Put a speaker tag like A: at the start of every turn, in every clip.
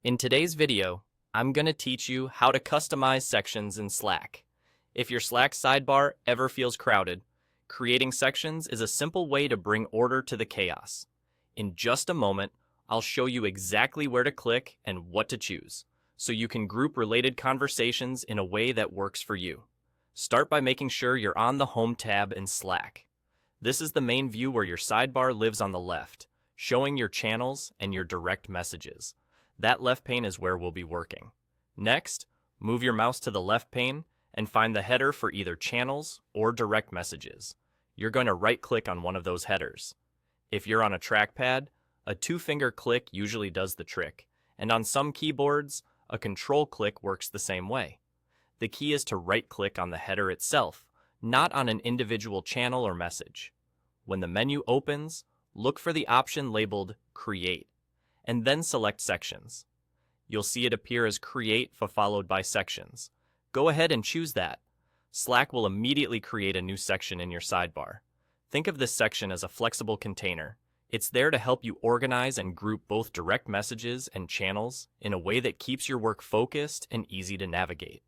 A: In today's video, I'm going to teach you how to customize sections in Slack. If your Slack sidebar ever feels crowded, creating sections is a simple way to bring order to the chaos. In just a moment, I'll show you exactly where to click and what to choose, so you can group related conversations in a way that works for you. Start by making sure you're on the Home tab in Slack. This is the main view where your sidebar lives on the left, showing your channels and your direct messages. That left pane is where we'll be working. Next, move your mouse to the left pane and find the header for either channels or direct messages. You're going to right-click on one of those headers. If you're on a trackpad, a two-finger click usually does the trick, and on some keyboards, a control click works the same way. The key is to right-click on the header itself, not on an individual channel or message. When the menu opens, look for the option labeled Create, and then select Sections. You'll see it appear as Create followed by Sections. Go ahead and choose that. Slack will immediately create a new section in your sidebar. Think of this section as a flexible container. It's there to help you organize and group both direct messages and channels in a way that keeps your work focused and easy to navigate.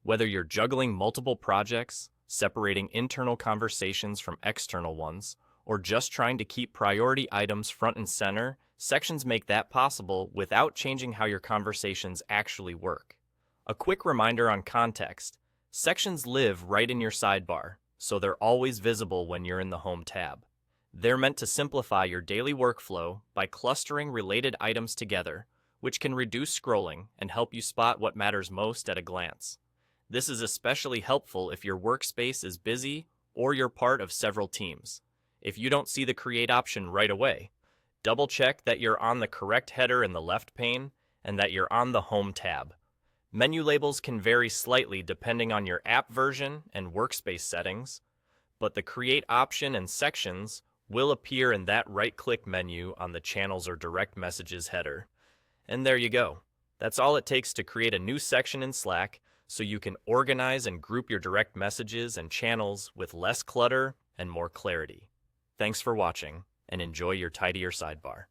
A: Whether you're juggling multiple projects, separating internal conversations from external ones, or just trying to keep priority items front and center, sections make that possible without changing how your conversations actually work. A quick reminder on context: sections live right in your sidebar, so they're always visible when you're in the Home tab. They're meant to simplify your daily workflow by clustering related items together, which can reduce scrolling and help you spot what matters most at a glance. This is especially helpful if your workspace is busy or you're part of several teams. If you don't see the Create option right away, double-check that you're on the correct header in the left pane and that you're on the Home tab. Menu labels can vary slightly depending on your app version and workspace settings, but the Create option and Sections will appear in that right-click menu on the Channels or Direct Messages header. And there you go. That's all it takes to create a new section in Slack so you can organize and group your direct messages and channels with less clutter and more clarity. Thanks for watching, and enjoy your tidier sidebar.